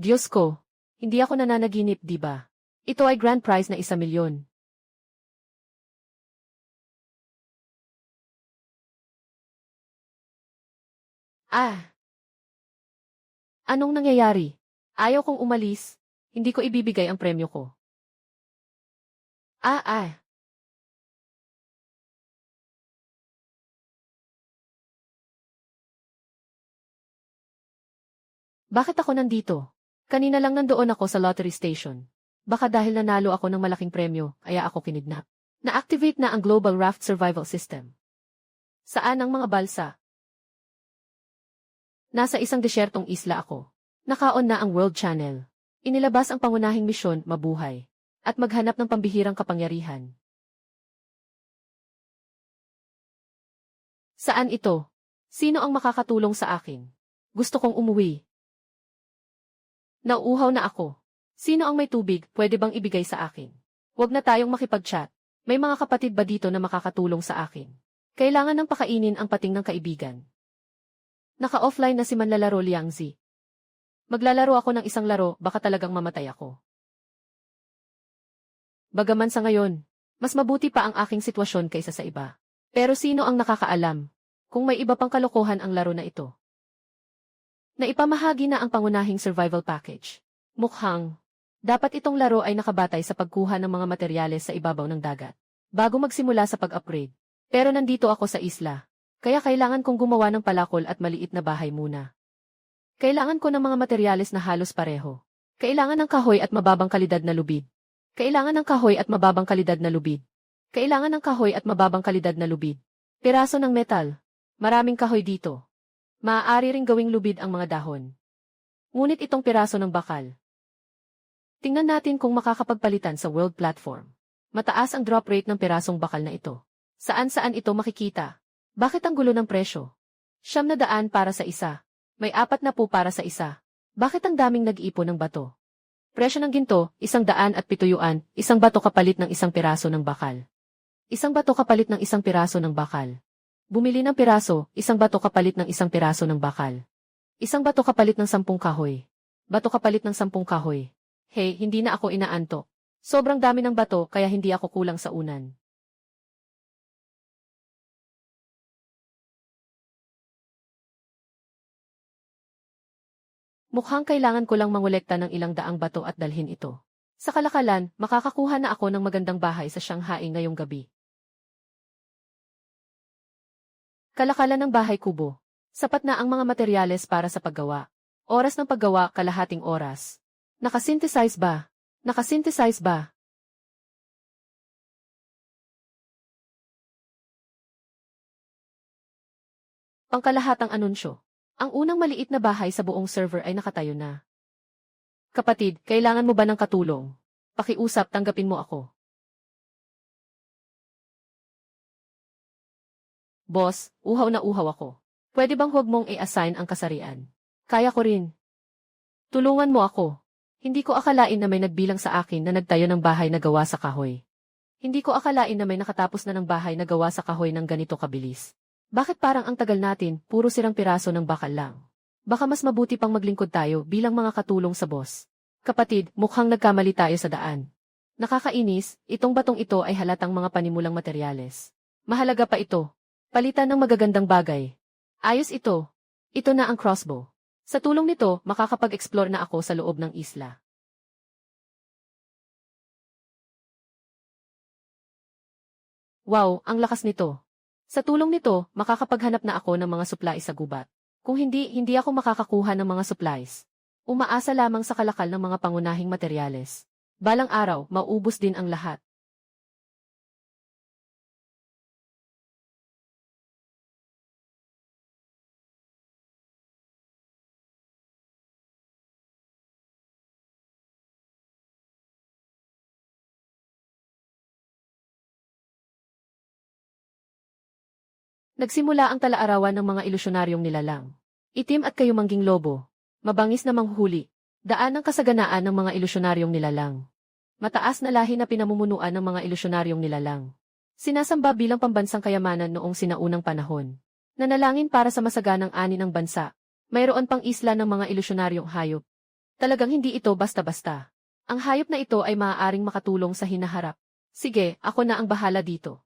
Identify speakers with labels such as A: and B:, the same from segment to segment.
A: Diyos ko, hindi ako nananaginip, di ba? Ito ay grand prize na 1,000,000. Ah, anong nangyayari? Ayaw kong umalis. Hindi ko ibibigay ang premyo ko. Ah, ah. Bakit ako nandito? Kanina lang nandoon ako sa lottery station. Baka dahil nanalo ako ng malaking premyo, kaya ako kinidnap. Na-activate na ang Global Raft Survival System. Saan ang mga balsa? Nasa isang desyertong isla ako. Nakaon na ang World Channel. Inilabas ang pangunahing misyon, mabuhay. At maghanap ng pambihirang kapangyarihan. Saan ito? Sino ang makakatulong sa akin? Gusto kong umuwi. Nauuhaw na ako. Sino ang may tubig, pwede bang ibigay sa akin? Huwag na tayong makipag-chat. May mga kapatid ba dito na makakatulong sa akin? Kailangan ng pakainin ang pating ng kaibigan. Naka-offline na si manlalaro Liangzi. Maglalaro ako ng isang laro, baka talagang mamatay ako. Bagaman sa ngayon, mas mabuti pa ang aking sitwasyon kaysa sa iba. Pero sino ang nakakaalam kung may iba pang kalokohan ang laro na ito? Naipamahagi na ang pangunahing survival package. Mukhang, dapat itong laro ay nakabatay sa pagkuha ng mga materyales sa ibabaw ng dagat, bago magsimula sa pag-upgrade. Pero nandito ako sa isla, kaya kailangan kong gumawa ng palakol at maliit na bahay muna. Kailangan ko ng mga materyales na halos pareho. Kailangan ng kahoy at mababang kalidad na lubid. Kailangan ng kahoy at mababang kalidad na lubid. Kailangan ng kahoy at mababang kalidad na lubid. Piraso ng metal. Maraming kahoy dito. Maaari ring gawing lubid ang mga dahon. Ngunit itong piraso ng bakal. Tingnan natin kung makakapagpalitan sa world platform. Mataas ang drop rate ng pirasong bakal na ito. Saan-saan ito makikita? Bakit ang gulo ng presyo? 900 para sa isa. May 40 para sa isa. Bakit ang daming nag-iipon ng bato? Presyo ng ginto, 170, isang bato kapalit ng isang piraso ng bakal. Isang bato kapalit ng isang piraso ng bakal. Bumili ng piraso, isang bato kapalit ng isang piraso ng bakal. Isang bato kapalit ng 10 kahoy. Bato kapalit ng 10 kahoy. Hey, hindi na ako inaantok. Sobrang dami ng bato kaya hindi ako kulang sa unan. Mukhang kailangan ko lang mangolekta ng ilang daang bato at dalhin ito. Sa kalakalan, makakakuha na ako ng magandang bahay sa Shanghai ngayong gabi. Kalakalan ng bahay kubo. Sapat na ang mga materyales para sa paggawa. Oras ng paggawa, kalahating oras. Nakasynthesize ba? Nakasynthesize ba? Pangkalahatang anunsyo. Ang unang maliit na bahay sa buong server ay nakatayo na. Kapatid, kailangan mo ba ng katulong? Pakiusap, tanggapin mo ako. Boss, uhaw na uhaw ako. Pwede bang huwag mong i-assign ang kasarian? Kaya ko rin. Tulungan mo ako. Hindi ko akalain na may nagbilang sa akin na nagtayo ng bahay na gawa sa kahoy. Hindi ko akalain na may nakatapos na ng bahay na gawa sa kahoy ng ganito kabilis. Bakit parang ang tagal natin, puro sirang piraso ng bakal lang? Baka mas mabuti pang maglingkod tayo bilang mga katulong sa boss. Kapatid, mukhang nagkamali tayo sa daan. Nakakainis, itong batong ito ay halatang mga panimulang materyales. Mahalaga pa ito. Palitan ng magagandang bagay. Ayos ito. Ito na ang crossbow. Sa tulong nito, makakapag-explore na ako sa loob ng isla. Wow, ang lakas nito. Sa tulong nito, makakapaghanap na ako ng mga supplies sa gubat. Kung hindi ako makakakuha ng mga supplies. Umaasa lamang sa kalakal ng mga pangunahing materyales. Balang araw, maubos din ang lahat. Nagsimula ang talaarawan ng mga ilusyonaryong nilalang. Itim at kayumangging lobo. Mabangis na manghuli. Daan ng kasaganaan ng mga ilusyonaryong nilalang. Mataas na lahi na pinamumunuan ng mga ilusyonaryong nilalang. Sinasamba bilang pambansang kayamanan noong sinaunang panahon. Nanalangin para sa masaganang ani ng bansa. Mayroon pang isla ng mga ilusyonaryong hayop. Talagang hindi ito basta-basta. Ang hayop na ito ay maaaring makatulong sa hinaharap. Sige, ako na ang bahala dito.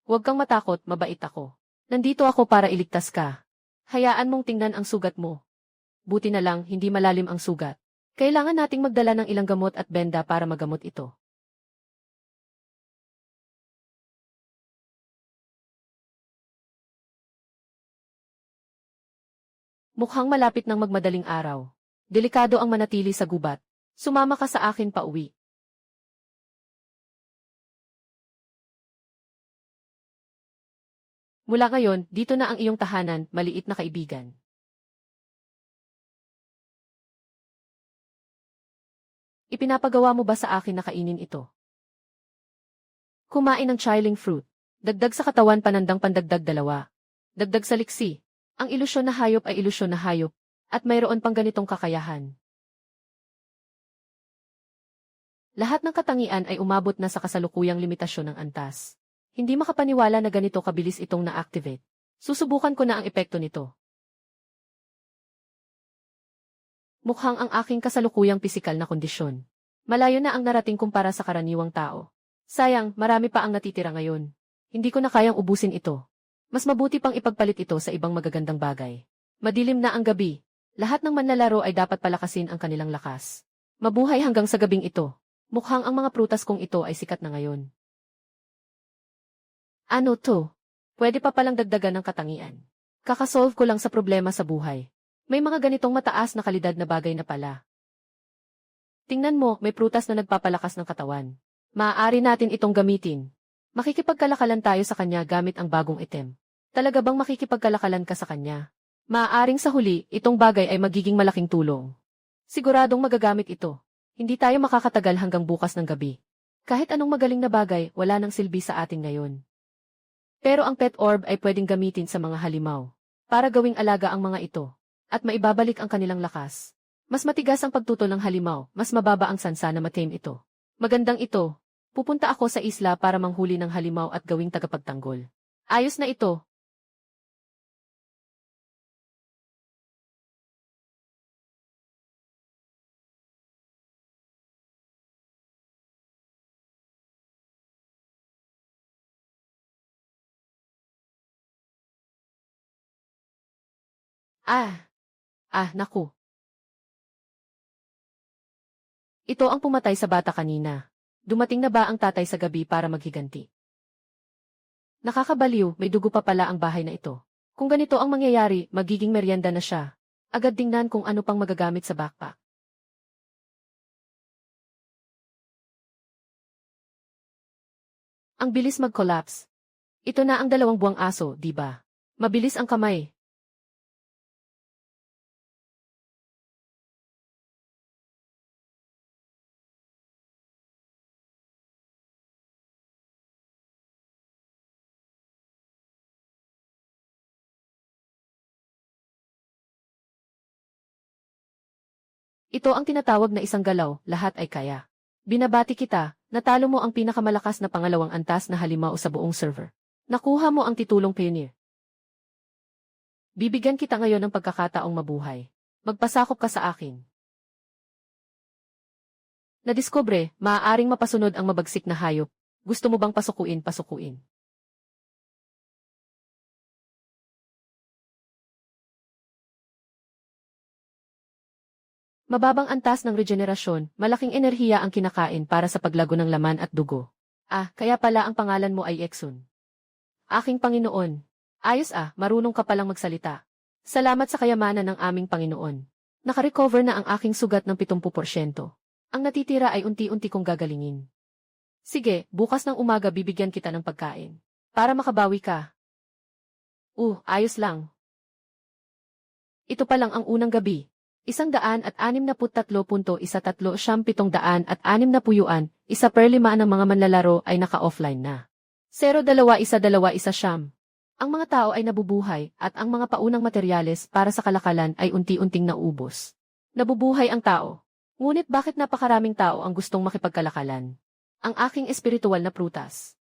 A: Huwag kang matakot, mabait ako. Nandito ako para iligtas ka. Hayaan mong tingnan ang sugat mo. Buti na lang, hindi malalim ang sugat. Kailangan nating magdala ng ilang gamot at benda para magamot ito. Mukhang malapit ng magmadaling araw. Delikado ang manatili sa gubat. Sumama ka sa akin pauwi. Mula ngayon, dito na ang iyong tahanan, maliit na kaibigan. Ipinapagawa mo ba sa akin na kainin ito? Kumain ng chiling fruit. Dagdag sa katawan panandang pandagdag 2. Dagdag sa liksi. Ang ilusyon na hayop ay ilusyon na hayop. At mayroon pang ganitong kakayahan. Lahat ng katangian ay umabot na sa kasalukuyang limitasyon ng antas. Hindi makapaniwala na ganito kabilis itong na-activate. Susubukan ko na ang epekto nito. Mukhang ang aking kasalukuyang pisikal na kondisyon. Malayo na ang narating kumpara sa karaniwang tao. Sayang, marami pa ang natitira ngayon. Hindi ko na kayang ubusin ito. Mas mabuti pang ipagpalit ito sa ibang magagandang bagay. Madilim na ang gabi. Lahat ng manlalaro ay dapat palakasin ang kanilang lakas. Mabuhay hanggang sa gabing ito. Mukhang ang mga prutas kong ito ay sikat na ngayon. Ano to? Pwede pa palang dagdagan ng katangian. Kakasolve ko lang sa problema sa buhay. May mga ganitong mataas na kalidad na bagay na pala. Tingnan mo, may prutas na nagpapalakas ng katawan. Maaari natin itong gamitin. Makikipagkalakalan tayo sa kanya gamit ang bagong item. Talaga bang makikipagkalakalan ka sa kanya? Maaaring sa huli, itong bagay ay magiging malaking tulong. Siguradong magagamit ito. Hindi tayo makakatagal hanggang bukas ng gabi. Kahit anong magaling na bagay, wala nang silbi sa atin ngayon. Pero ang pet orb ay pwedeng gamitin sa mga halimaw. Para gawing alaga ang mga ito. At maibabalik ang kanilang lakas. Mas matigas ang pagtutol ng halimaw, mas mababa ang sansa na matame ito. Magandang ito. Pupunta ako sa isla para manghuli ng halimaw at gawing tagapagtanggol. Ayos na ito. Naku. Ito ang pumatay sa bata kanina. Dumating na ba ang tatay sa gabi para maghiganti? Nakakabaliw, may dugo pa pala ang bahay na ito. Kung ganito ang mangyayari, magiging merienda na siya. Agad tingnan kung ano pang magagamit sa backpack. Ang bilis mag-collapse. Ito na ang 2 buwang aso, di ba? Mabilis ang kamay. Ito ang tinatawag na isang galaw, lahat ay kaya. Binabati kita, natalo mo ang pinakamalakas na pangalawang antas na halimaw sa buong server. Nakuha mo ang titulong pioneer. Bibigyan kita ngayon ng pagkakataong mabuhay. Magpasakop ka sa akin. Nadiskubre, maaaring mapasunod ang mabagsik na hayop. Gusto mo bang pasukuin, pasukuin? Mababang antas ng regenerasyon, malaking enerhiya ang kinakain para sa paglago ng laman at dugo. Kaya pala ang pangalan mo ay Exxon. Aking Panginoon. Ayos marunong ka palang magsalita. Salamat sa kayamanan ng aming Panginoon. Nakarecover na ang aking sugat ng 70%. Ang natitira ay unti-unti kong gagalingin. Sige, bukas ng umaga bibigyan kita ng pagkain. Para makabawi ka. Ayos lang. Ito pa lang ang unang gabi. 163.13 1/5 ng mga manlalaro ay naka-offline na. 0-2-1-2-1. Ang mga tao ay nabubuhay at ang mga paunang materyales para sa kalakalan ay unti-unting naubos. Nabubuhay ang tao. Ngunit bakit napakaraming tao ang gustong makipagkalakalan? Ang aking espiritual na prutas.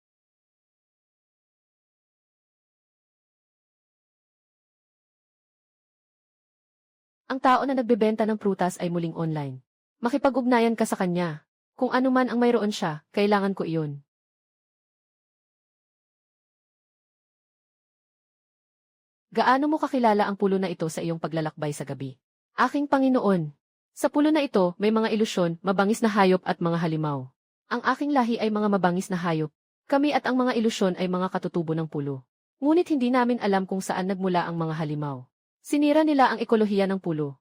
A: Ang tao na nagbebenta ng prutas ay muling online. Makipag-ugnayan ka sa kanya. Kung ano man ang mayroon siya, kailangan ko iyon. Gaano mo kakilala ang pulo na ito sa iyong paglalakbay sa gabi? Aking Panginoon, sa pulo na ito may mga ilusyon, mabangis na hayop at mga halimaw. Ang aking lahi ay mga mabangis na hayop. Kami at ang mga ilusyon ay mga katutubo ng pulo. Ngunit hindi namin alam kung saan nagmula ang mga halimaw. Sinira nila ang ekolohiya ng pulo.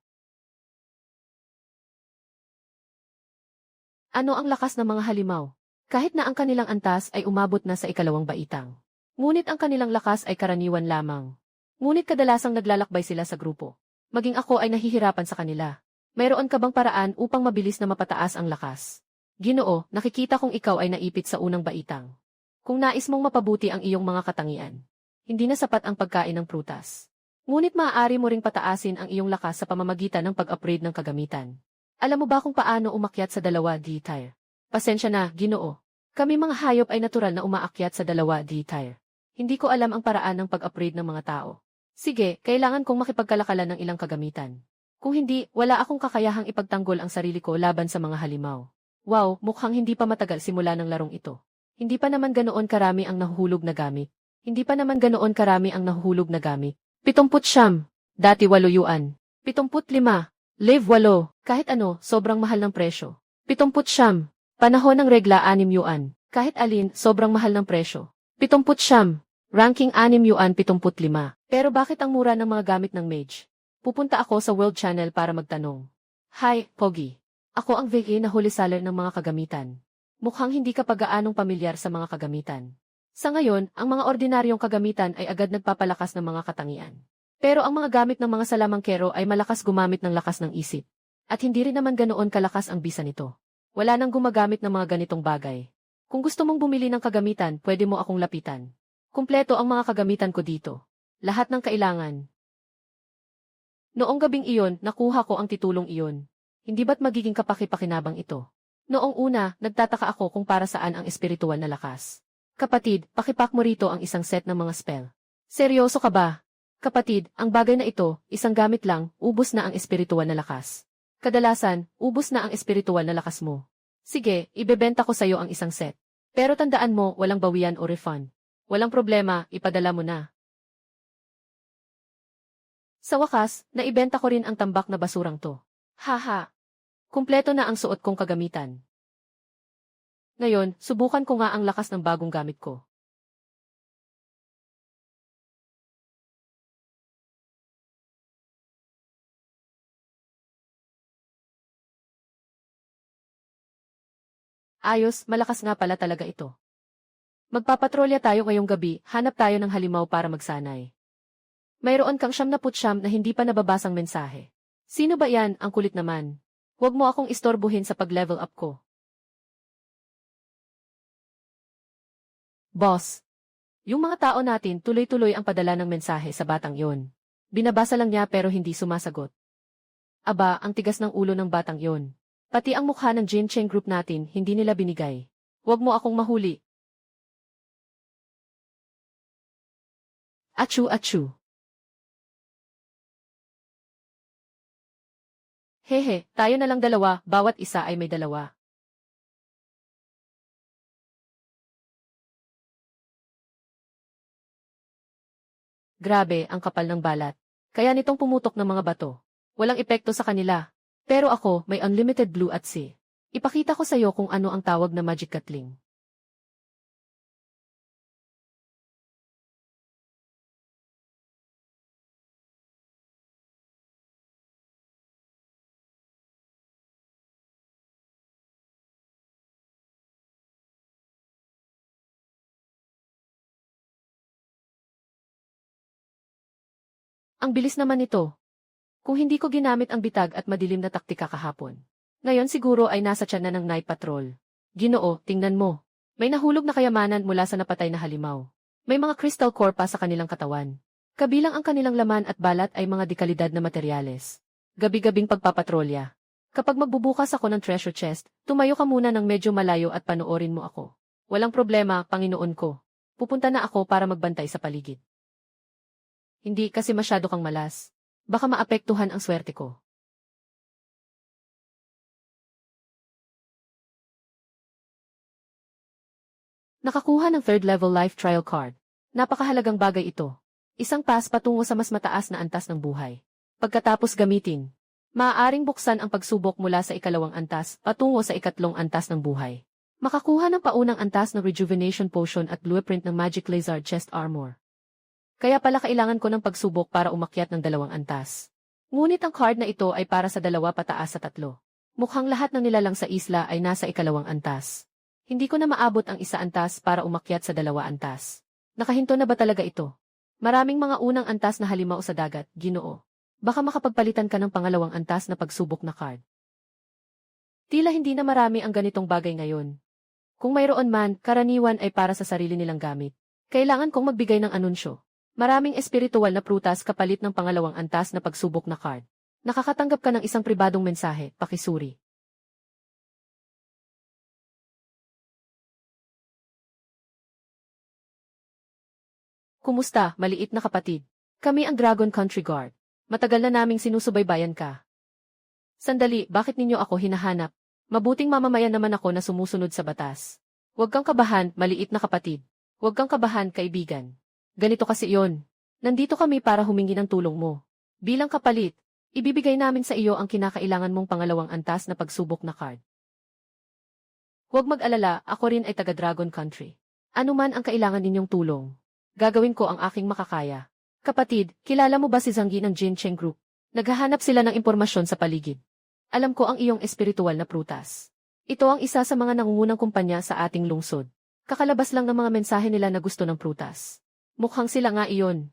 A: Ano ang lakas ng mga halimaw? Kahit na ang kanilang antas ay umabot na sa ikalawang baitang. Ngunit ang kanilang lakas ay karaniwan lamang. Ngunit kadalasang naglalakbay sila sa grupo. Maging ako ay nahihirapan sa kanila. Mayroon ka bang paraan upang mabilis na mapataas ang lakas? Ginoo, nakikita kong ikaw ay naipit sa unang baitang. Kung nais mong mapabuti ang iyong mga katangian, hindi na sapat ang pagkain ng prutas. Ngunit maaari mo ring pataasin ang iyong lakas sa pamamagitan ng pag-upgrade ng kagamitan. Alam mo ba kung paano umakyat sa 2D tier? Pasensya na, Ginoo. Kami mga hayop ay natural na umaakyat sa 2D tier. Hindi ko alam ang paraan ng pag-upgrade ng mga tao. Sige, kailangan kong makipagkalakalan ng ilang kagamitan. Kung hindi, wala akong kakayahang ipagtanggol ang sarili ko laban sa mga halimaw. Wow, mukhang hindi pa matagal simula ng larong ito. Hindi pa naman ganoon karami ang nahuhulog na gamit. Hindi pa naman ganoon karami ang nahuhulog na gamit. 70 dati 8 yuan. 75, live 8, kahit ano, sobrang mahal ng presyo. 70, panahon ng regla 6 yuan, kahit alin, sobrang mahal ng presyo. 70, ranking 6 yuan 75. Pero bakit ang mura ng mga gamit ng mage? Pupunta ako sa World Channel para magtanong. Hi, Pogi. Ako ang VA na huli seller ng mga kagamitan. Mukhang hindi ka pa gaanong pamilyar sa mga kagamitan. Sa ngayon, ang mga ordinaryong kagamitan ay agad nagpapalakas ng mga katangian. Pero ang mga gamit ng mga salamangkero ay malakas gumamit ng lakas ng isip. At hindi rin naman ganoon kalakas ang bisa nito. Wala nang gumagamit ng mga ganitong bagay. Kung gusto mong bumili ng kagamitan, pwede mo akong lapitan. Kumpleto ang mga kagamitan ko dito. Lahat ng kailangan. Noong gabing iyon, nakuha ko ang titulong iyon. Hindi ba't magiging kapaki-pakinabang ito? Noong una, nagtataka ako kung para saan ang espiritual na lakas. Kapatid, pakipak mo rito ang isang set ng mga spell. Seryoso ka ba? Kapatid, ang bagay na ito, isang gamit lang, ubos na ang espiritual na lakas. Kadalasan, ubos na ang espiritual na lakas mo. Sige, ibebenta ko sa'yo ang isang set. Pero tandaan mo, walang bawian o refund. Walang problema, ipadala mo na. Sa wakas, naibenta ko rin ang tambak na basurang to. Haha. Kumpleto na ang suot kong kagamitan. Ngayon, subukan ko nga ang lakas ng bagong gamit ko. Ayos, malakas nga pala talaga ito. Magpapatrolya tayo ngayong gabi, hanap tayo ng halimaw para magsanay. Mayroon kang 79 na hindi pa nababasang mensahe. Sino ba yan, ang kulit naman? Huwag mo akong istorbuhin sa pag-level up ko. Boss, yung mga tao natin tuloy-tuloy ang padala ng mensahe sa batang yon. Binabasa lang niya pero hindi sumasagot. Aba, ang tigas ng ulo ng batang yon. Pati ang mukha ng Jin Cheng group natin hindi nila binigay. Huwag mo akong mahuli. Achu achu. Hehe, tayo na lang dalawa, bawat isa ay may dalawa. Grabe, ang kapal ng balat. Kaya nitong pumutok ng mga bato. Walang epekto sa kanila. Pero ako, may unlimited blue at sea. Ipakita ko sa'yo kung ano ang tawag na magic catling. Ang bilis naman nito. Kung hindi ko ginamit ang bitag at madilim na taktika kahapon. Ngayon siguro ay nasa tiyan na ng night patrol. Ginoo, tingnan mo. May nahulog na kayamanan mula sa napatay na halimaw. May mga crystal core pa sa kanilang katawan. Kabilang ang kanilang laman at balat ay mga dekalidad na materyales. Gabi-gabing pagpapatrolya. Kapag magbubukas ako ng treasure chest, tumayo ka muna ng medyo malayo at panoorin mo ako. Walang problema, Panginoon ko. Pupunta na ako para magbantay sa paligid. Hindi kasi masyado kang malas. Baka maapektuhan ang swerte ko. Nakakuha ng third level life trial card. Napakahalagang bagay ito. Isang pass patungo sa mas mataas na antas ng buhay. Pagkatapos gamitin, maaaring buksan ang pagsubok mula sa ikalawang antas patungo sa ikatlong antas ng buhay. Makakuha ng paunang antas ng rejuvenation potion at blueprint ng magic lizard chest armor. Kaya pala kailangan ko ng pagsubok para umakyat ng 2 antas. Ngunit ang card na ito ay para sa 2 pataas sa 3. Mukhang lahat ng nilalang sa isla ay nasa ikalawang antas. Hindi ko na maabot ang 1 antas para umakyat sa 2 antas. Nakahinto na ba talaga ito? Maraming mga unang antas na halimaw sa dagat, Ginoo. Baka makapagpalitan ka ng pangalawang antas na pagsubok na card. Tila hindi na marami ang ganitong bagay ngayon. Kung mayroon man, karaniwan ay para sa sarili nilang gamit. Kailangan kong magbigay ng anunsyo. Maraming espiritual na prutas kapalit ng pangalawang antas na pagsubok na card. Nakakatanggap ka ng isang pribadong mensahe, pakisuri. Kumusta, maliit na kapatid? Kami ang Dragon Country Guard. Matagal na naming sinusubaybayan ka. Sandali, bakit ninyo ako hinahanap? Mabuting mamamayan naman ako na sumusunod sa batas. Huwag kang kabahan, maliit na kapatid. Huwag kang kabahan, kaibigan. Ganito kasi iyon. Nandito kami para humingi ng tulong mo. Bilang kapalit, ibibigay namin sa iyo ang kinakailangan mong pangalawang antas na pagsubok na card. Huwag mag-alala, ako rin ay taga Dragon Country. Ano man ang kailangan ninyong tulong, gagawin ko ang aking makakaya. Kapatid, kilala mo ba si Zhangyi ng Jin Cheng Group? Naghahanap sila ng impormasyon sa paligid. Alam ko ang iyong espiritual na prutas. Ito ang isa sa mga nangungunang kumpanya sa ating lungsod. Kakalabas lang ng mga mensahe nila na gusto ng prutas. Mukhang sila nga iyon.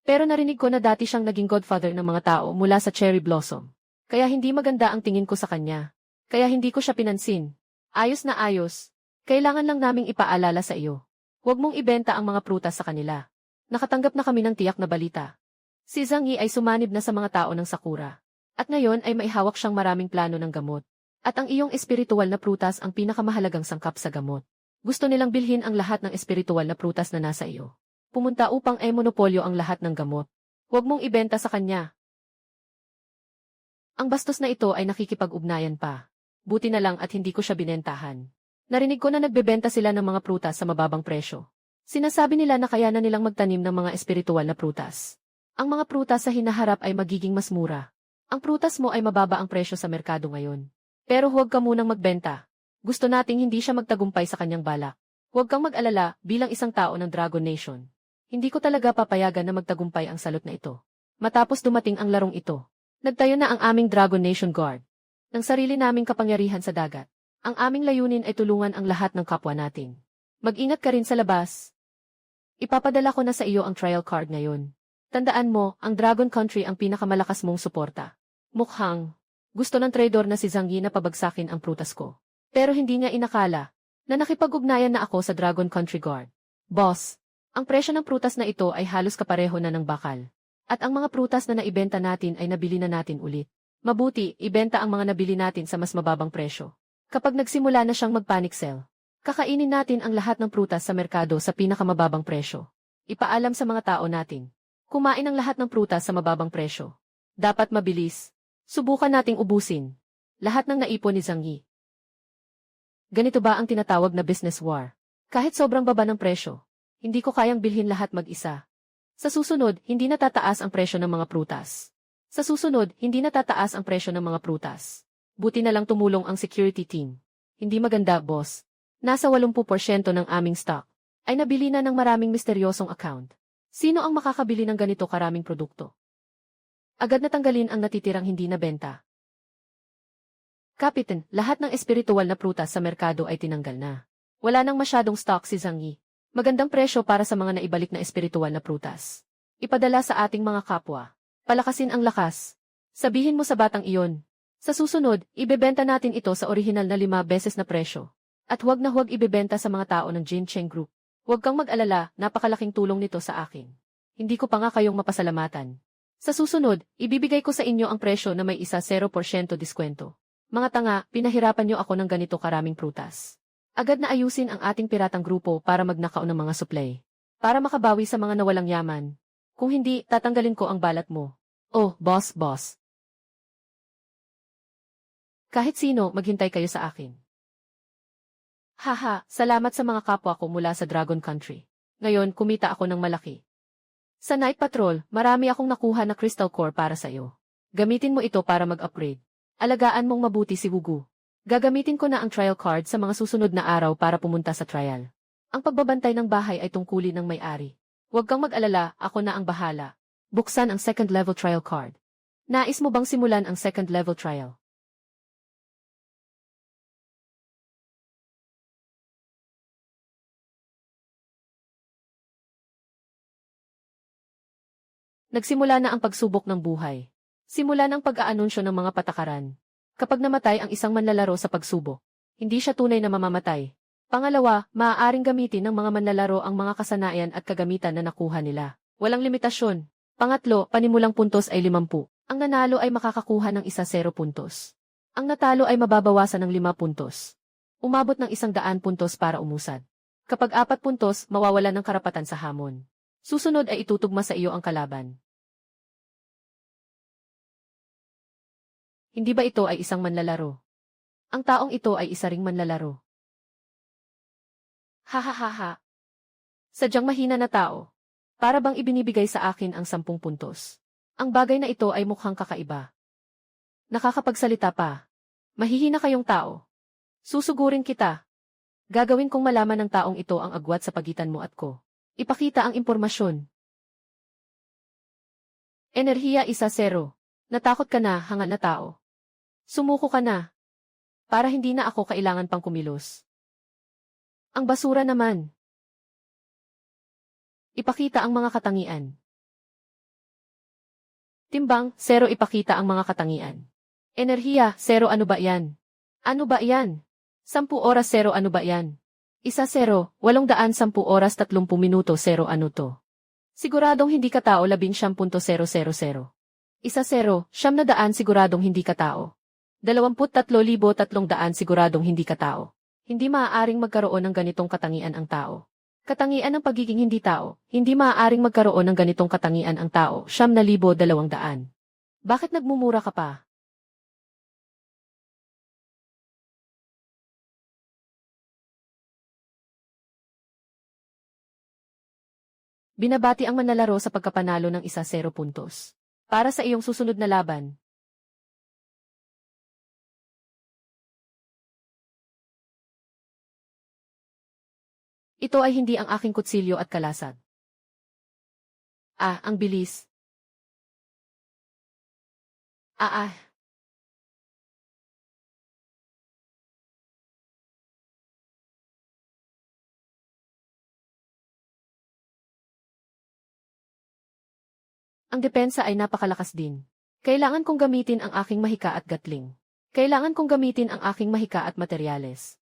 A: Pero narinig ko na dati siyang naging godfather ng mga tao mula sa cherry blossom. Kaya hindi maganda ang tingin ko sa kanya. Kaya hindi ko siya pinansin. Ayos na ayos. Kailangan lang naming ipaalala sa iyo. Huwag mong ibenta ang mga prutas sa kanila. Nakatanggap na kami ng tiyak na balita. Si Zhangyi ay sumanib na sa mga tao ng Sakura. At ngayon ay maihawak siyang maraming plano ng gamot. At ang iyong espiritual na prutas ang pinakamahalagang sangkap sa gamot. Gusto nilang bilhin ang lahat ng espiritual na prutas na nasa iyo. Pumunta upang monopolyo ang lahat ng gamot. Huwag mong ibenta sa kanya. Ang bastos na ito ay nakikipag-ugnayan pa. Buti na lang at hindi ko siya binentahan. Narinig ko na nagbebenta sila ng mga prutas sa mababang presyo. Sinasabi nila na kaya na nilang magtanim ng mga espiritual na prutas. Ang mga prutas sa hinaharap ay magiging mas mura. Ang prutas mo ay mababa ang presyo sa merkado ngayon. Pero huwag ka munang magbenta. Gusto nating hindi siya magtagumpay sa kanyang balak. Huwag kang mag-alala bilang isang tao ng Dragon Nation. Hindi ko talaga papayagan na magtagumpay ang salot na ito. Matapos dumating ang larong ito, nagtayo na ang aming Dragon Nation Guard. Ng sarili naming kapangyarihan sa dagat. Ang aming layunin ay tulungan ang lahat ng kapwa natin. Mag-ingat ka rin sa labas. Ipapadala ko na sa iyo ang trial card ngayon. Tandaan mo, ang Dragon Country ang pinakamalakas mong suporta. Mukhang gusto ng traidor na si Zhangyi na pabagsakin ang prutas ko. Pero hindi niya inakala na nakipag-ugnayan na ako sa Dragon Country Guard. Boss, ang presyo ng prutas na ito ay halos kapareho na ng bakal. At ang mga prutas na naibenta natin ay nabili na natin ulit. Mabuti, ibenta ang mga nabili natin sa mas mababang presyo. Kapag nagsimula na siyang mag-panic sell, kakainin natin ang lahat ng prutas sa merkado sa pinakamababang presyo. Ipaalam sa mga tao natin. Kumain ang lahat ng prutas sa mababang presyo. Dapat mabilis. Subukan nating ubusin lahat ng naipon ni Zhangyi. Ganito ba ang tinatawag na business war? Kahit sobrang baba ng presyo, hindi ko kayang bilhin lahat mag-isa. Sa susunod, hindi natataas ang presyo ng mga prutas. Sa susunod, hindi natataas ang presyo ng mga prutas. Buti na lang tumulong ang security team. Hindi maganda, boss. Nasa 80% ng aming stock ay nabili na ng maraming misteryosong account. Sino ang makakabili ng ganito karaming produkto? Agad na tanggalin ang natitirang hindi nabenta. Kapitan, lahat ng espiritual na prutas sa merkado ay tinanggal na. Wala nang masyadong stock si Zhangyi. Magandang presyo para sa mga naibalik na espiritual na prutas. Ipadala sa ating mga kapwa. Palakasin ang lakas. Sabihin mo sa batang iyon. Sa susunod, ibebenta natin ito sa orihinal na 5 beses na presyo. At huwag na huwag ibebenta sa mga tao ng Jin Cheng Group. Huwag kang mag-alala, napakalaking tulong nito sa akin. Hindi ko pa nga kayong mapasalamatan. Sa susunod, ibibigay ko sa inyo ang presyo na may 0% diskwento. Mga tanga, pinahirapan niyo ako ng ganito karaming prutas. Agad na ayusin ang ating piratang grupo para magnakaw ng mga supply. Para makabawi sa mga nawalang yaman. Kung hindi, tatanggalin ko ang balat mo. Oh, boss. Kahit sino, maghintay kayo sa akin. Haha, salamat sa mga kapwa ko mula sa Dragon Country. Ngayon, kumita ako ng malaki. Sa Night Patrol, marami akong nakuha na Crystal Core para sa iyo. Gamitin mo ito para mag-upgrade. Alagaan mong mabuti si Wugu. Gagamitin ko na ang trial card sa mga susunod na araw para pumunta sa trial. Ang pagbabantay ng bahay ay tungkulin ng may-ari. Huwag kang mag-alala, ako na ang bahala. Buksan ang second level trial card. Nais mo bang simulan ang second level trial? Nagsimula na ang pagsubok ng buhay. Simula ng pag-aanunsyo ng mga patakaran. Kapag namatay ang isang manlalaro sa pagsubok, hindi siya tunay na mamamatay. Pangalawa, maaaring gamitin ng mga manlalaro ang mga kasanayan at kagamitan na nakuha nila. Walang limitasyon. Pangatlo, panimulang puntos ay 50. Ang nanalo ay makakakuha ng 0 puntos. Ang natalo ay mababawasan ng 5 puntos. Umabot ng 100 puntos para umusad. Kapag 4 puntos, mawawalan ng karapatan sa hamon. Susunod ay itutugma sa iyo ang kalaban. Hindi ba ito ay isang manlalaro? Ang taong ito ay isa ring manlalaro. Hahaha. Sadyang mahina na tao. Para bang ibinibigay sa akin ang 10 puntos. Ang bagay na ito ay mukhang kakaiba. Nakakapagsalita pa. Mahihina kayong tao. Susugurin kita. Gagawin kong malaman ng taong ito ang agwat sa pagitan mo at ko. Ipakita ang impormasyon. Enerhiya 1-0. Natakot ka na, hanga na tao. Sumuko ka na. Para hindi na ako kailangan pang kumilos. Ang basura naman. Ipakita ang mga katangian. Timbang, 0 ipakita ang mga katangian. Enerhiya, 0 ano ba yan? Ano ba yan? 10 oras 0 ano ba yan? 1-0, 810 oras 30 minuto 0 ano to? Siguradong hindi ka tao 11.000. 1-0, 900 siguradong hindi ka tao. 23,300 siguradong hindi ka tao. Hindi maaaring magkaroon ng ganitong katangian ang tao. Katangian ng pagiging hindi tao, hindi maaaring magkaroon ng ganitong katangian ang tao, 9,200. Bakit nagmumura ka pa? Binabati ang manlalaro sa pagkapanalo ng 1-0 puntos. Para sa iyong susunod na laban. Ito ay hindi ang aking kutsilyo at kalasag. Ah, ang bilis. Ah. Ang depensa ay napakalakas din. Kailangan kong gamitin ang aking mahika at gatling. Kailangan kong gamitin ang aking mahika at materyales.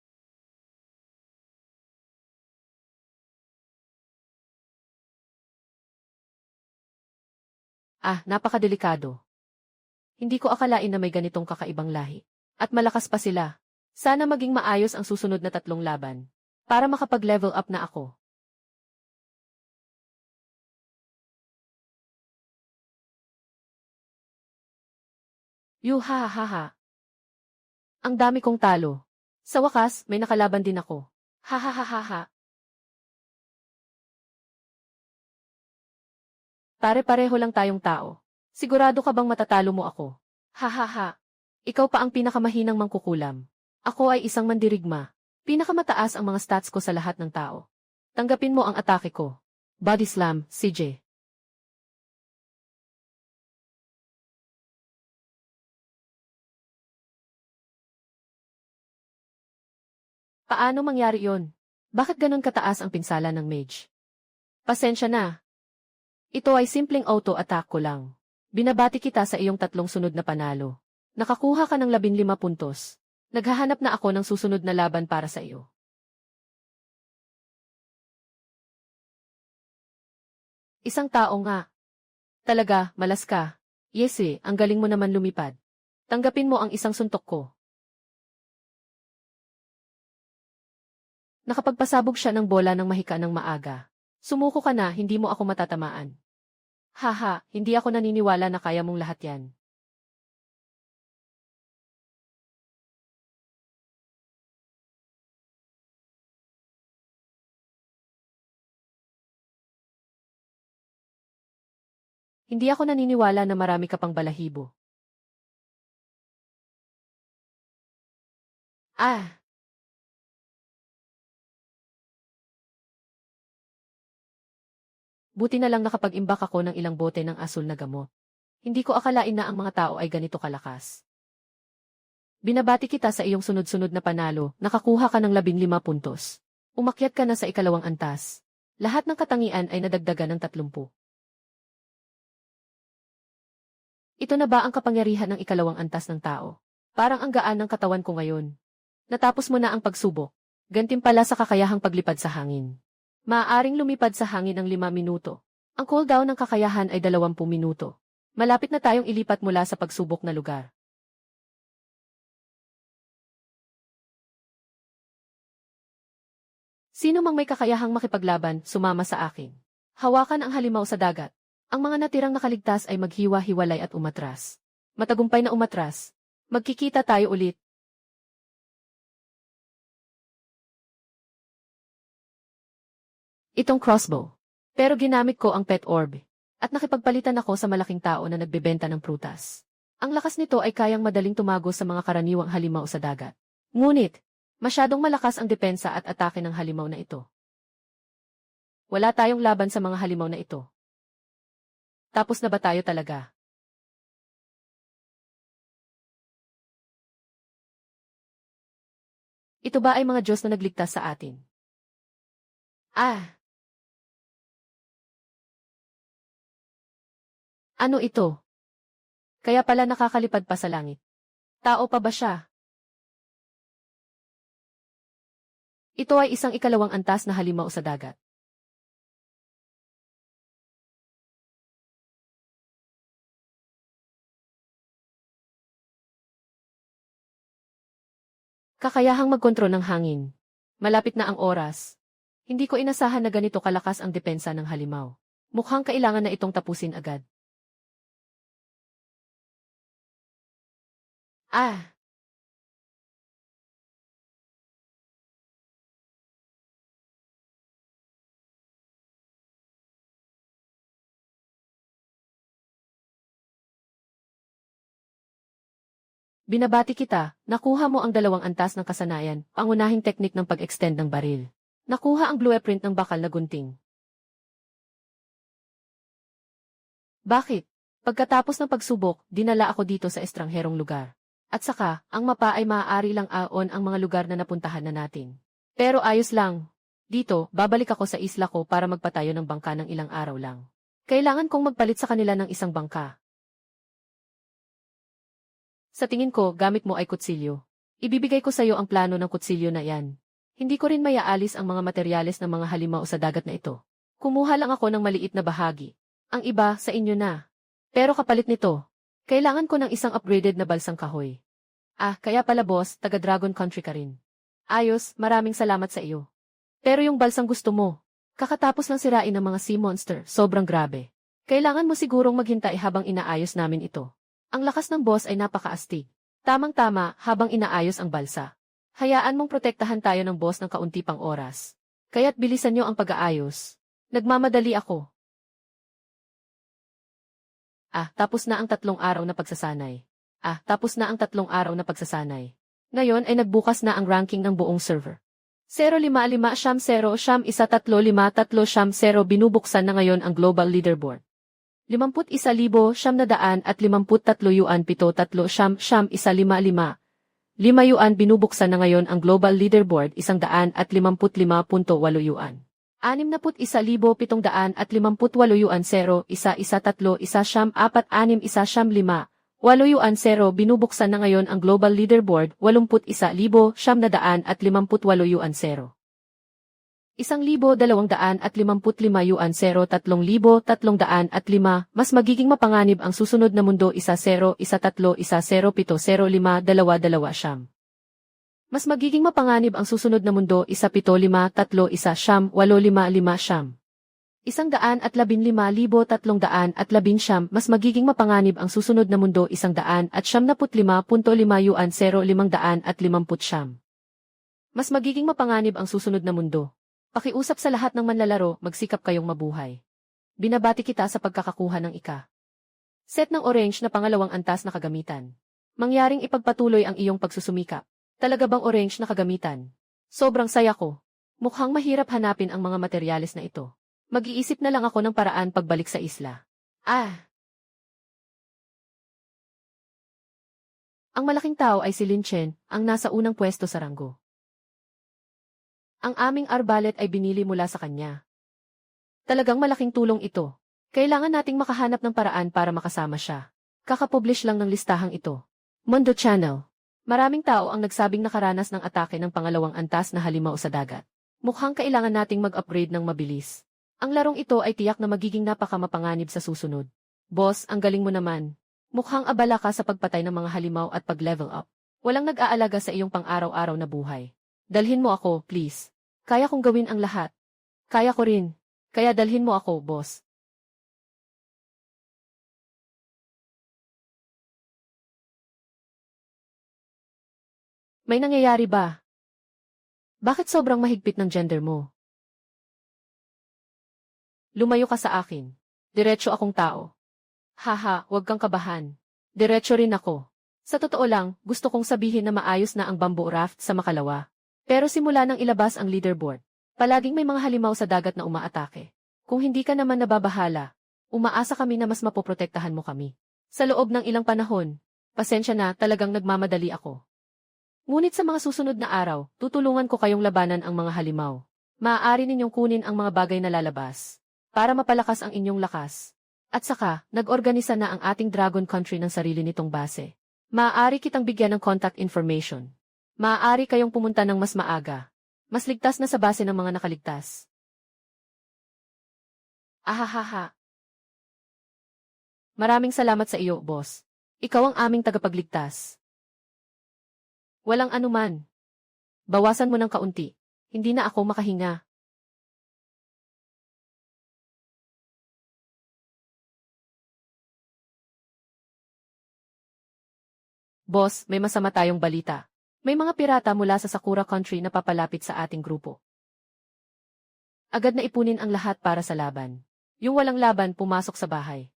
A: Ah, napakadelikado. Hindi ko akalain na may ganitong kakaibang lahi. At malakas pa sila. Sana maging maayos ang susunod na 3 laban. Para makapag-level up na ako. Yuhahaha. Ang dami kong talo. Sa wakas, may nakalaban din ako. Hahaha. Pare-pareho lang tayong tao. Sigurado ka bang matatalo mo ako? Hahaha. Ikaw pa ang pinakamahinang mangkukulam. Ako ay isang mandirigma. Pinakamataas ang mga stats ko sa lahat ng tao. Tanggapin mo ang atake ko. Body slam, CJ. Paano mangyari yon? Bakit ganon kataas ang pinsala ng mage? Pasensya na. Ito ay simpleng auto-attack ko lang. Binabati kita sa iyong 3 sunod na panalo. Nakakuha ka ng 15 puntos. Naghahanap na ako ng susunod na laban para sa iyo. Isang tao nga. Talaga, malas ka. Yes ang galing mo naman lumipad. Tanggapin mo ang isang suntok ko. Nakapagpasabog siya ng bola ng mahika ng maaga. Sumuko ka na, hindi mo ako matatamaan. Haha, hindi ako naniniwala na kaya mong lahat yan. Hindi ako naniniwala na marami ka pang balahibo. Ah! Buti na lang nakapag-imbak ako ng ilang bote ng asul na gamot. Hindi ko akalain na ang mga tao ay ganito kalakas. Binabati kita sa iyong sunod-sunod na panalo, nakakuha ka ng 15 puntos. Umakyat ka na sa ikalawang antas. Lahat ng katangian ay nadagdagan ng 30. Ito na ba ang kapangyarihan ng ikalawang antas ng tao? Parang ang gaan ng katawan ko ngayon. Natapos mo na ang pagsubok. Gantimpala sa kakayahang paglipad sa hangin. Maaaring lumipad sa hangin ng 5 minuto. Ang cooldown ng kakayahan ay 20 minuto. Malapit na tayong ilipat mula sa pagsubok na lugar. Sino mang may kakayahang makipaglaban, sumama sa akin. Hawakan ang halimaw sa dagat. Ang mga natirang nakaligtas ay maghiwa-hiwalay at umatras. Matagumpay na umatras. Magkikita tayo ulit. Itong crossbow. Pero ginamit ko ang pet orb. At nakipagpalitan ako sa malaking tao na nagbebenta ng prutas. Ang lakas nito ay kayang madaling tumago sa mga karaniwang halimaw sa dagat. Ngunit, masyadong malakas ang depensa at atake ng halimaw na ito. Wala tayong laban sa mga halimaw na ito. Tapos na ba tayo talaga? Ito ba ay mga Diyos na nagligtas sa atin? Ah! Ano ito? Kaya pala nakakalipad pa sa langit. Tao pa ba siya? Ito ay isang ikalawang antas na halimaw sa dagat. Kakayahang magkontrol ng hangin. Malapit na ang oras. Hindi ko inasahan na ganito kalakas ang depensa ng halimaw. Mukhang kailangan na itong tapusin agad. Ah! Binabati kita, nakuha mo ang 2 antas ng kasanayan, pangunahing teknik ng pag-extend ng baril. Nakuha ang blueprint ng bakal na gunting. Bakit? Pagkatapos ng pagsubok, dinala ako dito sa estrangherong lugar. At saka, ang mapa ay maaari lang aon ang mga lugar na napuntahan na natin. Pero ayos lang. Dito, babalik ako sa isla ko para magpatayo ng bangka ng ilang araw lang. Kailangan kong magpalit sa kanila ng isang bangka. Sa tingin ko, gamit mo ay kutsilyo. Ibibigay ko sa iyo ang plano ng kutsilyo na yan. Hindi ko rin mayaalis ang mga materyales ng mga halimaw sa dagat na ito. Kumuha lang ako ng maliit na bahagi. Ang iba, sa inyo na. Pero kapalit nito, kailangan ko ng isang upgraded na balsang kahoy. Ah, kaya pala boss, taga Dragon Country ka rin. Ayos, maraming salamat sa iyo. Pero yung balsang gusto mo, kakatapos lang sirain ng mga sea monster, sobrang grabe. Kailangan mo sigurong maghintay habang inaayos namin ito. Ang lakas ng boss ay napakaastig. Tamang-tama habang inaayos ang balsa. Hayaan mong protektahan tayo ng boss ng kaunti pang oras. Kaya't bilisan nyo ang pag-aayos. Nagmamadali ako. Ah, tapos na ang 3 araw na pagsasanay. Ngayon ay nagbukas na ang ranking ng buong server. 055-0-1-3-5-3-0 binubuksan na ngayon ang global leaderboard. 51,953 yuan 7-3-1-55. 5 yuan binubuksan na ngayon ang global leaderboard 155.8 yuan. 61,738,113,114,1 binubuksan na ngayon ang global leaderboard 81,758,0. 1,255,003,305, mas magiging mapanganib ang susunod na mundo 10,13,10,7,5,22,22. Mas magiging mapanganib ang susunod na mundo 1,75,3,9,8,5,5,5. 115,311, mas magiging mapanganib ang susunod na mundo 175.5,050,550. Mas magiging mapanganib ang susunod na mundo. Pakiusap sa lahat ng manlalaro, magsikap kayong mabuhay. Binabati kita sa pagkakakuha ng ika. Set ng orange na pangalawang antas na kagamitan. Mangyaring ipagpatuloy ang iyong pagsusumikap. Talaga bang orange na kagamitan? Sobrang saya ko. Mukhang mahirap hanapin ang mga materyales na ito. Mag-iisip na lang ako ng paraan pagbalik sa isla. Ang malaking tao ay si Lin Chen, ang nasa unang pwesto sa ranggo. Ang aming arbalet ay binili mula sa kanya. Talagang malaking tulong ito. Kailangan nating makahanap ng paraan para makasama siya. Kakapublish lang ng listahang ito. Mondo Channel. Maraming tao ang nagsabing nakaranas ng atake ng pangalawang antas na halimaw sa dagat. Mukhang kailangan nating mag-upgrade ng mabilis. Ang larong ito ay tiyak na magiging napakamapanganib sa susunod. Boss, ang galing mo naman. Mukhang abala ka sa pagpatay ng mga halimaw at pag-level up. Walang nag-aalaga sa iyong pang-araw-araw na buhay. Dalhin mo ako, please. Kaya kong gawin ang lahat. Kaya ko rin. Kaya dalhin mo ako, boss. May nangyayari ba? Bakit sobrang mahigpit ng gender mo? Lumayo ka sa akin. Diretso akong tao. Haha, huwag kang kabahan. Diretso rin ako. Sa totoo lang, gusto kong sabihin na maayos na ang bamboo raft sa Makalawa. Pero simula nang ilabas ang leaderboard, palaging may mga halimaw sa dagat na umaatake. Kung hindi ka naman nababahala, umaasa kami na mas mapoprotektahan mo kami. Sa loob ng ilang panahon, pasensya na, talagang nagmamadali ako. Ngunit sa mga susunod na araw, tutulungan ko kayong labanan ang mga halimaw. Maaari ninyong kunin ang mga bagay na lalabas para mapalakas ang inyong lakas. At saka, nag-organisa na ang ating Dragon Country ng sarili nitong base. Maaari kitang bigyan ng contact information. Maaari kayong pumunta ng mas maaga. Mas ligtas na sa base ng mga nakaligtas. Ahahaha. Maraming salamat sa iyo, boss. Ikaw ang aming tagapagligtas. Walang anuman. Bawasan mo ng kaunti. Hindi na ako makahinga. Boss, may masama tayong balita. May mga pirata mula sa Sakura Country na papalapit sa ating grupo. Agad na ipunin ang lahat para sa laban. Yung walang laban pumasok sa bahay.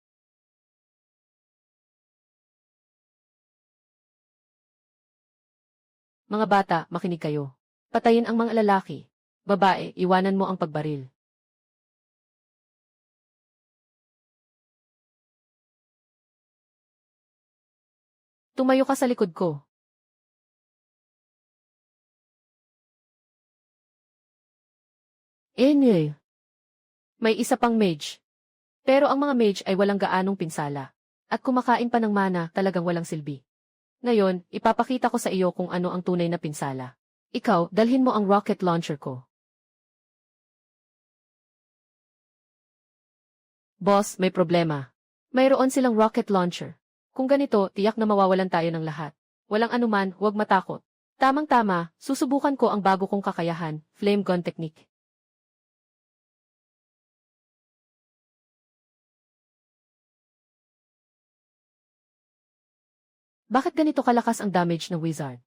A: Mga bata, makinig kayo. Patayin ang mga lalaki. Babae, iwanan mo ang pagbaril. Tumayo ka sa likod ko. May isa pang mage. Pero ang mga mage ay walang gaanong pinsala. At kumakain pa ng mana, talagang walang silbi. Ngayon, ipapakita ko sa iyo kung ano ang tunay na pinsala. Ikaw, dalhin mo ang rocket launcher ko. Boss, may problema. Mayroon silang rocket launcher. Kung ganito, tiyak na mawawalan tayo ng lahat. Walang anuman, huwag matakot. Tamang-tama, susubukan ko ang bago kong kakayahan, flame gun technique. Bakit ganito kalakas ang damage ng wizard?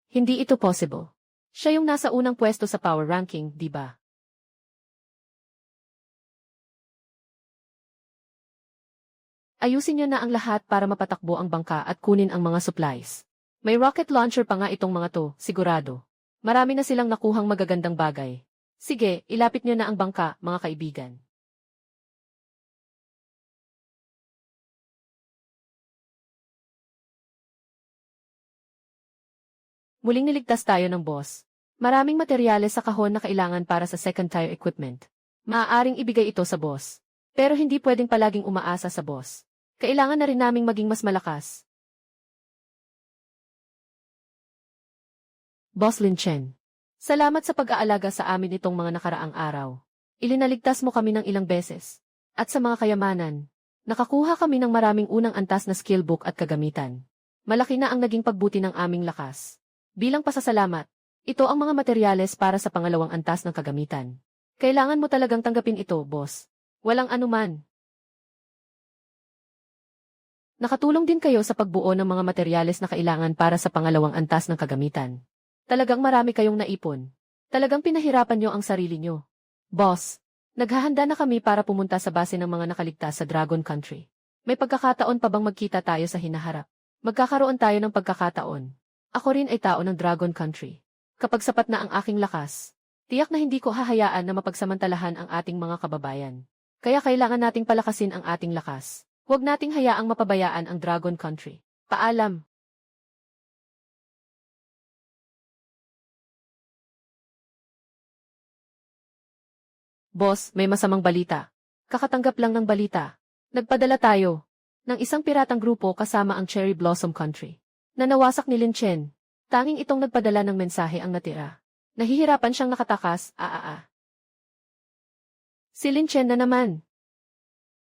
A: Hindi ito possible. Siya yung nasa unang pwesto sa power ranking, di ba? Ayusin niyo na ang lahat para mapatakbo ang bangka at kunin ang mga supplies. May rocket launcher pa nga itong mga to, sigurado. Marami na silang nakuhang magagandang bagay. Sige, ilapit niyo na ang bangka, mga kaibigan. Muling niligtas tayo ng boss. Maraming materyales sa kahon na kailangan para sa second tier equipment. Maaaring ibigay ito sa boss. Pero hindi pwedeng palaging umaasa sa boss. Kailangan na rin naming maging mas malakas. Boss Lin Chen. Salamat sa pag-aalaga sa amin itong mga nakaraang araw. Ilinaligtas mo kami ng ilang beses. At sa mga kayamanan, nakakuha kami ng maraming unang antas na skill book at kagamitan. Malaki na ang naging pagbuti ng aming lakas. Bilang pasasalamat, ito ang mga materyales para sa pangalawang antas ng kagamitan. Kailangan mo talagang tanggapin ito, boss. Walang anuman. Nakatulong din kayo sa pagbuo ng mga materyales na kailangan para sa pangalawang antas ng kagamitan. Talagang marami kayong naipon. Talagang pinahirapan nyo ang sarili nyo. Boss, naghahanda na kami para pumunta sa base ng mga nakaligtas sa Dragon Country. May pagkakataon pa bang magkita tayo sa hinaharap? Magkakaroon tayo ng pagkakataon. Ako rin ay tao ng Dragon Country. Kapag sapat na ang aking lakas, tiyak na hindi ko hahayaan na mapagsamantalahan ang ating mga kababayan. Kaya kailangan nating palakasin ang ating lakas. Huwag nating hayaang mapabayaan ang Dragon Country. Paalam. Boss, may masamang balita. Kakatanggap lang ng balita. Nagpadala tayo ng isang piratang grupo kasama ang Cherry Blossom Country. Nanawasak ni Lin Chen. Tanging itong nagpadala ng mensahe ang natira. Nahihirapan siyang nakatakas, Si Lin Chen na naman.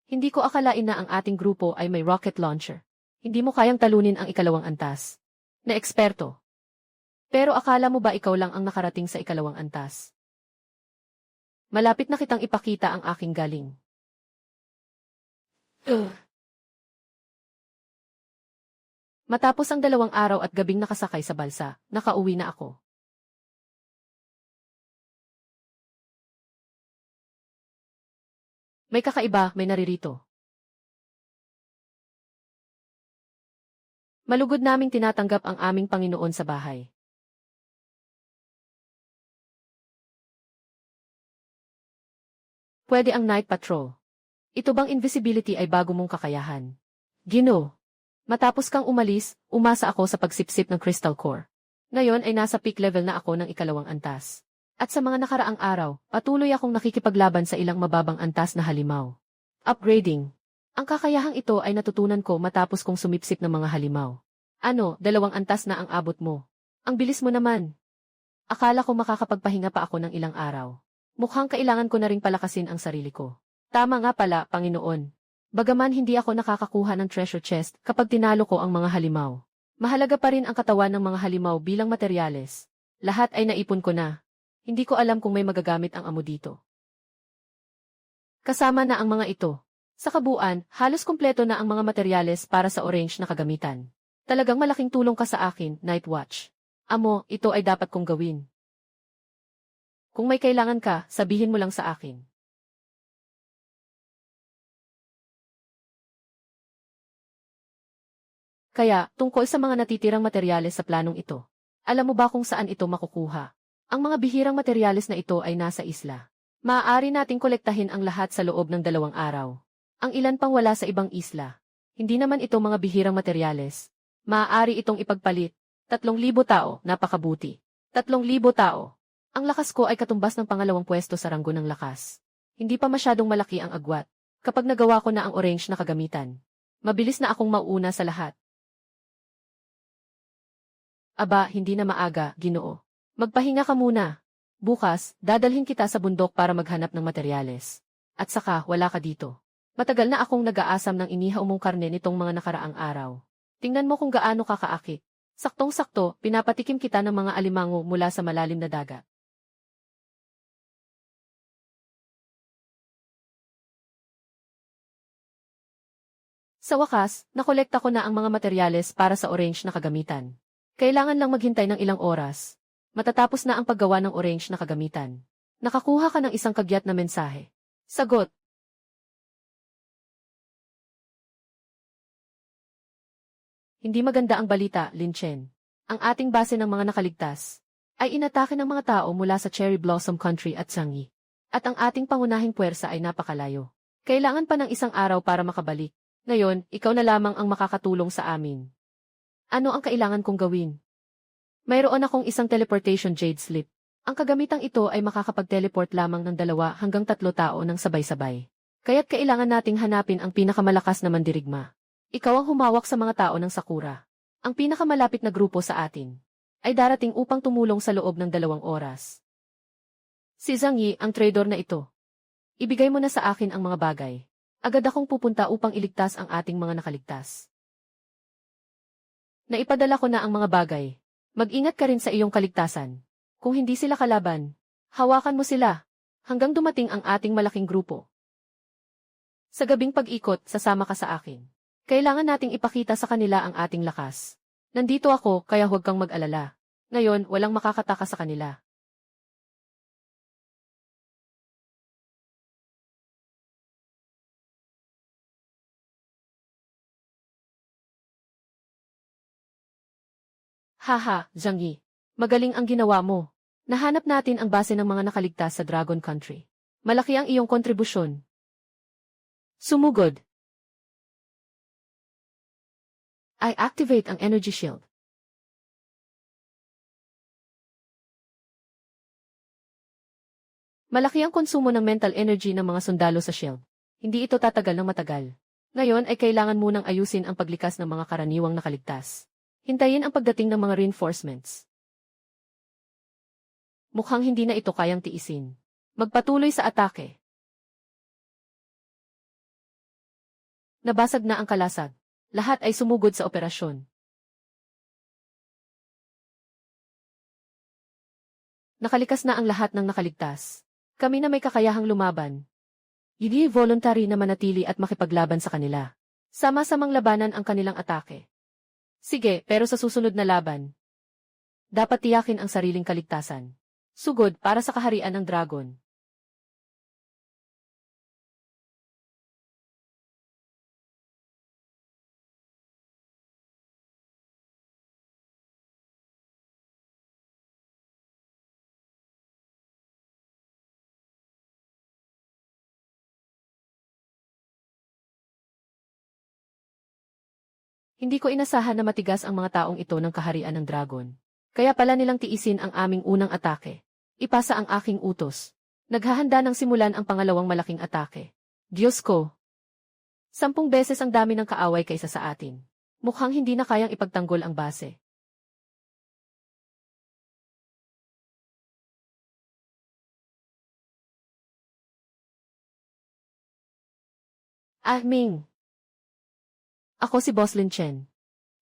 A: Hindi ko akalain na ang ating grupo ay may rocket launcher. Hindi mo kayang talunin ang ikalawang antas. Na eksperto. Pero akala mo ba ikaw lang ang nakarating sa ikalawang antas? Malapit na kitang ipakita ang aking galing. Matapos ang 2 araw at gabing nakasakay sa balsa, nakauwi na ako. May kakaiba, may naririto. Malugod naming tinatanggap ang aming Panginoon sa bahay. Pwede ang night patrol. Ito bang invisibility ay bago mong kakayahan? Ginoo. Matapos kang umalis, umasa ako sa pagsipsip ng Crystal Core. Ngayon ay nasa peak level na ako ng ikalawang antas. At sa mga nakaraang araw, patuloy akong nakikipaglaban sa ilang mababang antas na halimaw. Upgrading. Ang kakayahang ito ay natutunan ko matapos kong sumipsip ng mga halimaw. 2 antas na ang abot mo. Ang bilis mo naman. Akala ko makakapagpahinga pa ako ng ilang araw. Mukhang kailangan ko na ring palakasin ang sarili ko. Tama nga pala, Panginoon. Bagaman hindi ako nakakakuha ng treasure chest kapag tinalo ko ang mga halimaw. Mahalaga pa rin ang katawan ng mga halimaw bilang materyales. Lahat ay naipon ko na. Hindi ko alam kung may magagamit ang amo dito. Kasama na ang mga ito. Sa kabuuan, halos kumpleto na ang mga materyales para sa orange na kagamitan. Talagang malaking tulong ka sa akin, Night Watch. Amo, ito ay dapat kong gawin. Kung may kailangan ka, sabihin mo lang sa akin. Kaya, tungkol sa mga natitirang materyales sa planong ito. Alam mo ba kung saan ito makukuha? Ang mga bihirang materyales na ito ay nasa isla. Maaari nating kolektahin ang lahat sa loob ng 2 araw. Ang ilan pang wala sa ibang isla. Hindi naman ito mga bihirang materyales. Maaari itong ipagpalit. 3,000 tao, napakabuti. 3,000 tao. Ang lakas ko ay katumbas ng pangalawang pwesto sa ranggo ng lakas. Hindi pa masyadong malaki ang agwat. Kapag nagawa ko na ang orange na kagamitan, mabilis na akong mauuna sa lahat. Aba, hindi na maaga, Ginoo. Magpahinga ka muna. Bukas, dadalhin kita sa bundok para maghanap ng materyales. At saka, wala ka dito. Matagal na akong nag-aasam ng inihaw mong karne nitong mga nakaraang araw. Tingnan mo kung gaano ka kaakit. Saktong-sakto, pinapatikim kita ng mga alimango mula sa malalim na dagat. Sa wakas, nakolekta ko na ang mga materyales para sa orange na kagamitan. Kailangan lang maghintay ng ilang oras. Matatapos na ang paggawa ng orange na kagamitan. Nakakuha ka ng isang kagyat na mensahe. Sagot. Hindi maganda ang balita, Lin Chen. Ang ating base ng mga nakaligtas ay inatake ng mga tao mula sa Cherry Blossom Country at Sanghi. At ang ating pangunahing puwersa ay napakalayo. Kailangan pa ng isang araw para makabalik. Ngayon, ikaw na lamang ang makakatulong sa amin. Ano ang kailangan kong gawin? Mayroon akong isang teleportation jade slip. Ang kagamitang ito ay makakapag-teleport lamang ng 2 hanggang 3 tao ng sabay-sabay. Kaya't kailangan nating hanapin ang pinakamalakas na mandirigma. Ikaw ang humawak sa mga tao ng Sakura. Ang pinakamalapit na grupo sa atin ay darating upang tumulong sa loob ng 2 oras. Si Zhang Yi, ang trader na ito. Ibigay mo na sa akin ang mga bagay. Agad akong pupunta upang iligtas ang ating mga nakaligtas. Naipadala ko na ang mga bagay. Mag-ingat ka rin sa iyong kaligtasan. Kung hindi sila kalaban, hawakan mo sila hanggang dumating ang ating malaking grupo. Sa gabing pag-ikot, sasama ka sa akin. Kailangan nating ipakita sa kanila ang ating lakas. Nandito ako, kaya huwag kang mag-alala. Ngayon, walang makakataka sa kanila. Haha, Zhang Yi. Magaling ang ginawa mo. Nahanap natin ang base ng mga nakaligtas sa Dragon Country. Malaki ang iyong kontribusyon. Sumugod. I activate ang energy shield. Malaki ang konsumo ng mental energy ng mga sundalo sa shield. Hindi ito tatagal ng matagal. Ngayon ay kailangan munang ayusin ang paglikas ng mga karaniwang nakaligtas. Hintayin ang pagdating ng mga reinforcements. Mukhang hindi na ito kayang tiisin. Magpatuloy sa atake. Nabasag na ang kalasag. Lahat ay sumugod sa operasyon. Nakalikas na ang lahat ng nakaligtas. Kami na may kakayahang lumaban. Hindi voluntary na manatili at makipaglaban sa kanila. Sama-samang labanan ang kanilang atake. Sige, pero sa susunod na laban, dapat tiyakin ang sariling kaligtasan. Sugod para sa kaharian ng dragon. Hindi ko inasahan na matigas ang mga taong ito ng kaharian ng dragon. Kaya pala nilang tiisin ang aming unang atake. Ipasa ang aking utos. Naghahanda ng simulan ang pangalawang malaking atake. Diyos ko! 10 beses ang dami ng kaaway kaysa sa atin. Mukhang hindi na kayang ipagtanggol ang base. Ming! Ako si Boss Lin Chen.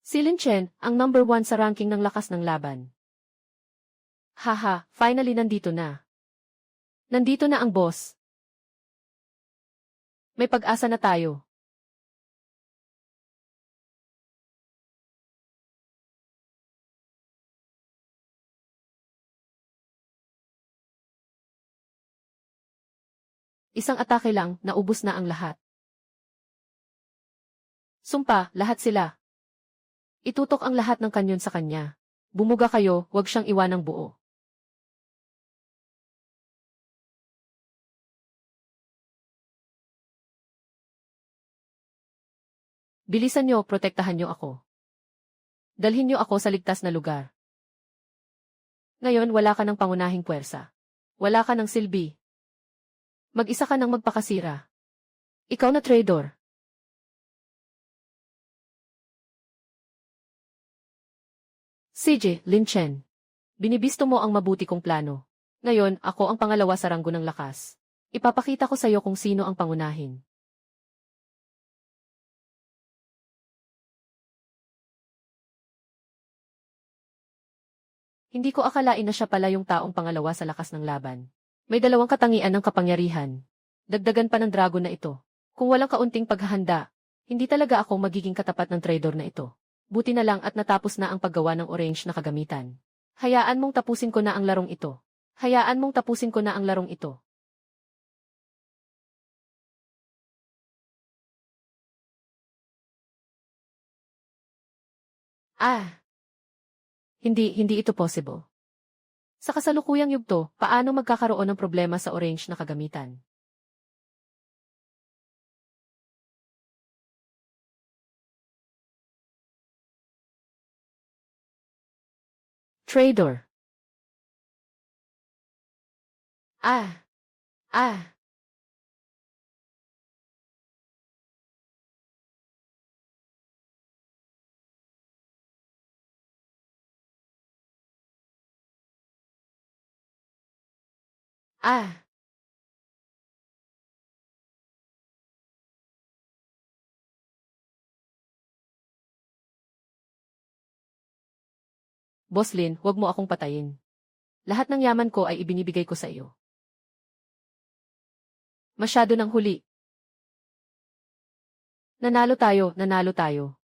A: Si Lin Chen, ang number 1 sa ranking ng lakas ng laban. Haha, finally nandito na. Nandito na ang boss. May pag-asa na tayo. Isang atake lang, naubos na ang lahat. Sumpa, lahat sila. Itutok ang lahat ng kanyon sa kanya. Bumuga kayo, huwag siyang iwanang buo. Bilisan nyo, protektahan nyo ako. Dalhin nyo ako sa ligtas na lugar. Ngayon wala ka ng pangunahing puwersa. Wala ka ng silbi. Mag-isa ka ng magpakasira. Ikaw na traitor. CJ, Lin Chen. Binibisto mo ang mabuti kong plano. Ngayon, ako ang pangalawa sa ranggo ng lakas. Ipapakita ko sa iyo kung sino ang pangunahin. Hindi ko akalain na siya pala yung taong pangalawa sa lakas ng laban. May 2 katangian ng kapangyarihan. Dagdagan pa ng dragon na ito. Kung walang kaunting paghahanda, hindi talaga ako magiging katapat ng trader na ito. Buti na lang at natapos na ang paggawa ng orange na kagamitan. Hayaan mong tapusin ko na ang larong ito. Hayaan mong tapusin ko na ang larong ito. Hindi ito possible. Sa kasalukuyang yugto, paano magkakaroon ng problema sa orange na kagamitan? Trader. Ah! Ah! Ah! Boslin, huwag mo akong patayin. Lahat ng yaman ko ay ibinibigay ko sa iyo. Masyado ng huli. Nanalo tayo, nanalo tayo.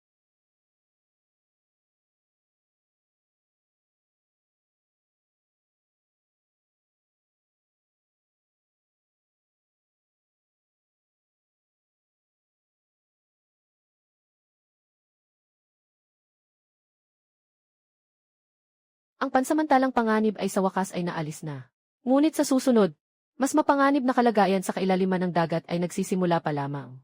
A: Ang pansamantalang panganib ay sa wakas ay naalis na. Ngunit sa susunod, mas mapanganib na kalagayan sa kailaliman ng dagat ay nagsisimula pa lamang.